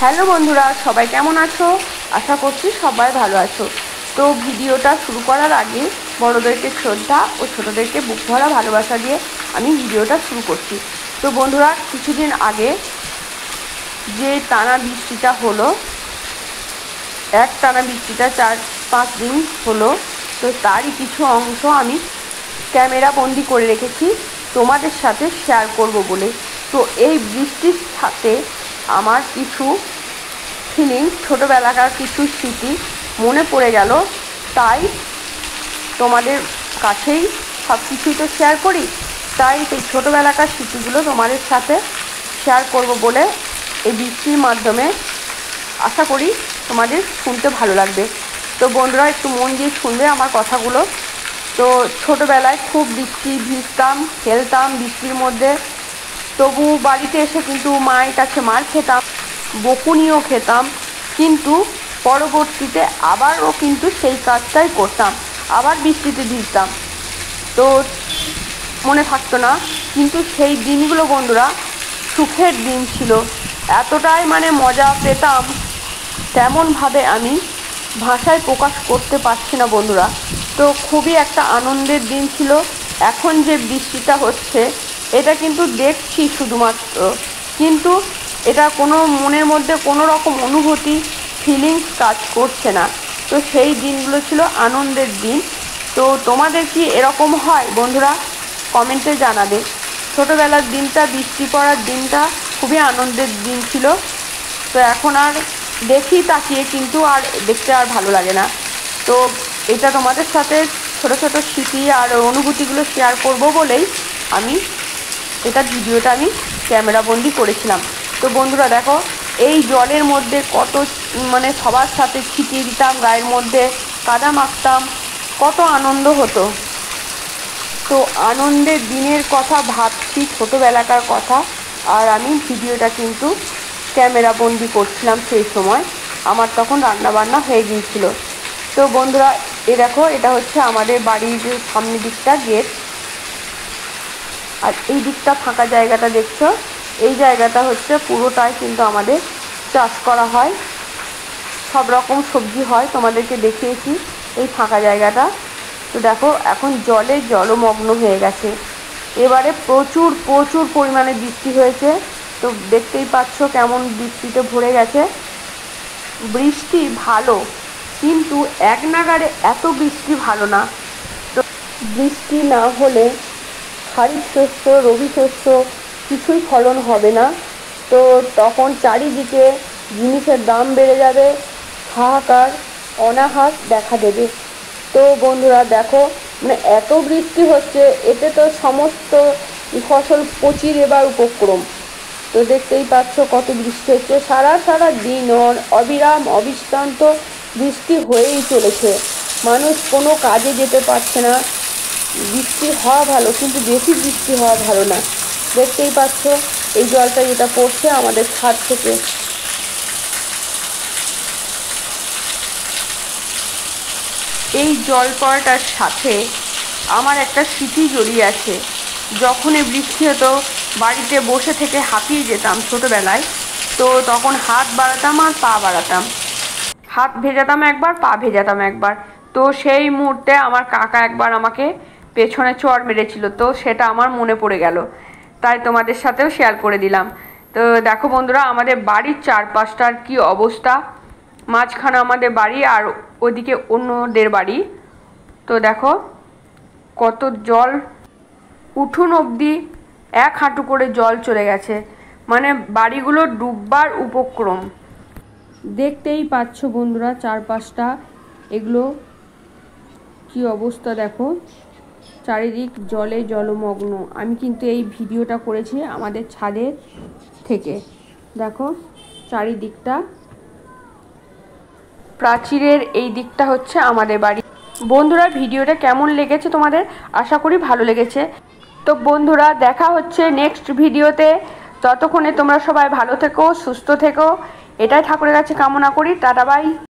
Hello বন্ধুরা, সবাই কেমন আছো? আশা করছি সবাই ভালো আছো। তো ভিডিওটা শুরু করার আগে বড়োদেরকে শ্রদ্ধা ও ছোটোদেরকে বুক ভরা ভালোবাসা দিয়ে আমি ভিডিওটা শুরু করছি। তো বন্ধুরা, কিছুদিন আগে যে টানা বৃষ্টিটা হলো, এক টানা বৃষ্টিটা 4-5 দিন হলো, তো তারই কিছু অংশ আমি ক্যামেরা বন্দি করে রেখেছি তোমাদের সাথে শেয়ার করব বলে। তো এই বৃষ্টির সাথে আমার কিছু ফিলিংস, ছোটোবেলাকার কিছু স্মৃতি মনে পড়ে গেল, তাই তোমাদের কাছেই সব কিছুই তো শেয়ার করি। তাই সেই ছোটোবেলাকার স্মৃতিগুলো তোমাদের সাথে শেয়ার করব বলে এই বৃষ্টির মাধ্যমে আশা করি তোমাদের শুনতে ভালো লাগবে। তো বন্ধুরা, একটু মন দিয়ে শুনবে আমার কথাগুলো। তো ছোটোবেলায় খুব বৃষ্টি ভিজতাম, খেলতাম বৃষ্টির মধ্যে, তবু বাড়িতে এসে কিন্তু মায়ের কাছে মার খেতাম, বকুনিও খেতাম, কিন্তু পরবর্তীতে আবারও কিন্তু সেই কাজটাই করতাম, আবার বৃষ্টিতে ভিজতাম। তো মনে থাকতো না, কিন্তু সেই দিনগুলো বন্ধুরা সুখের দিন ছিল। এতটাই মজা পেতাম, তেমনভাবে আমি ভাষায় প্রকাশ করতে পারছি না বন্ধুরা। তো খুবই একটা আনন্দের দিন ছিল। এখন যে বৃষ্টিটা হচ্ছে, এটা কিন্তু দেখছি শুধুমাত্র, কিন্তু এটা কোনো মনের মধ্যে কোনো রকম অনুভূতি, ফিলিংস কাজ করছে না। তো সেই দিনগুলো ছিল আনন্দের দিন। তো তোমাদের কি এরকম হয় বন্ধুরা? কমেন্টে জানাবে। ছোটোবেলার দিনটা, বৃষ্টি পড়ার দিনটা খুবই আনন্দের দিন ছিল। তো এখন আর দেখি তাকিয়ে, কিন্তু আর দেখতে আর ভালো লাগে না। তো এটা তোমাদের সাথে ছোটো ছোটো স্মৃতি আর অনুভূতিগুলো শেয়ার করব বলেই আমি ভিডিওটা আমি ক্যামেরাবন্দি করেছিলাম। তো বন্ধুরা দেখো, এই জলের মধ্যে কত সবার সাথে ছিটিয়ে দিতাম, গায়ের মধ্যে কাদা মাখতাম, কত আনন্দ হতো। তো আনন্দের দিনের কথা ভাবছি, ছোটোবেলাকার কথা, আর আমি ভিডিওটা কিন্তু ক্যামেরাবন্দি করছিলাম। সেই সময় আমার তখন রান্নাবান্না হয়ে গিয়েছিল। তো বন্ধুরা, দেখো, এটা হচ্ছে আমাদের বাড়ির সামনের দিকটা গেট, আর এই দিকটা ফাঁকা জায়গাটা দেখছো, এই জায়গাটা হচ্ছে পুরোটাই কিন্তু আমাদের চাষ করা হয়, সব রকম সবজি হয়, তোমাদেরকে দেখিয়েছি এই ফাঁকা জায়গাটা। তো দেখো, এখন জলে জলমগ্ন হয়ে গেছে। এবারে প্রচুর প্রচুর পরিমাণে বৃষ্টি হয়েছে। তো দেখতেই পাচ্ছ কেমন বৃষ্টিতে ভরে গেছে। বৃষ্টি ভালো, কিন্তু এক নাগাড়ে এত বৃষ্টি ভালো না। তো বৃষ্টি না হলে খারিফ শস্য, রবি শস্য কিছুই ফলন হবে না। তো তখন চারিদিকে জিনিসের দাম বেড়ে যাবে, হাহাকার অনাহার দেখা দেবে। তো বন্ধুরা দেখো, এত বৃষ্টি হচ্ছে, এতে তো সমস্ত ফসল পচে যাবার উপক্রম। তো দেখতেই পাচ্ছ কত বৃষ্টি হচ্ছে, সারা দিন অবিরাম অবিশ্রান্ত বৃষ্টি হয়েই চলেছে। মানুষ কোনো কাজে যেতে পারছে না। বৃষ্টি হওয়া ভালো, কিন্তু বেশি বৃষ্টি হওয়া ভালো না। দেখতেই পাচ্ছ এই জলটা যেটা পড়ছে আমাদের ছাদ থেকে। এই জল পড়াটার সাথে আমার একটা স্মৃতি জড়িয়ে আছে। যখনই বৃষ্টি হতো, বাড়িতে বসে থেকে হাঁপিয়ে যেতাম ছোটোবেলায়। তো তখন হাত বাড়াতাম আর পা বাড়াতাম, হাত ভেজাতাম একবার, পা ভেজাতাম একবার। তো সেই মুহূর্তে আমার কাকা একবার আমাকে পেছনে চড় মেরেছিল, তো সেটা আমার মনে পড়ে গেল, তাই তোমাদের সাথেও শেয়ার করে দিলাম। তো দেখো বন্ধুরা, আমাদের বাড়ির চারপাশটার কি অবস্থা। মাঝখানে আমাদের বাড়ি, আর ওদিকে অন্যদের বাড়ি। তো দেখো কত জল, উঠোন অবধি 1 হাঁটু করে জল চলে গেছে, বাড়িগুলো ডুববার উপক্রম। দেখতেই পাচ্ছ বন্ধুরা চারপাশটা, এগুলো কি অবস্থা দেখো, চারিদিক জলে জলমগ্ন। আমি কিন্তু এই ভিডিওটা করেছি আমাদের ছাদের থেকে। দেখো চারিদিকটা, প্রাচীরের এই দিকটা হচ্ছে আমাদের বাড়ি। বন্ধুরা, ভিডিওটা কেমন লেগেছে তোমাদের? আশা করি ভালো লেগেছে। তো বন্ধুরা, দেখা হচ্ছে নেক্সট ভিডিওতে। ততক্ষণে তোমরা সবাই ভালো থেকো, সুস্থ থেকো, এটাই ঠাকুরের কাছে কামনা করি। Tata, by.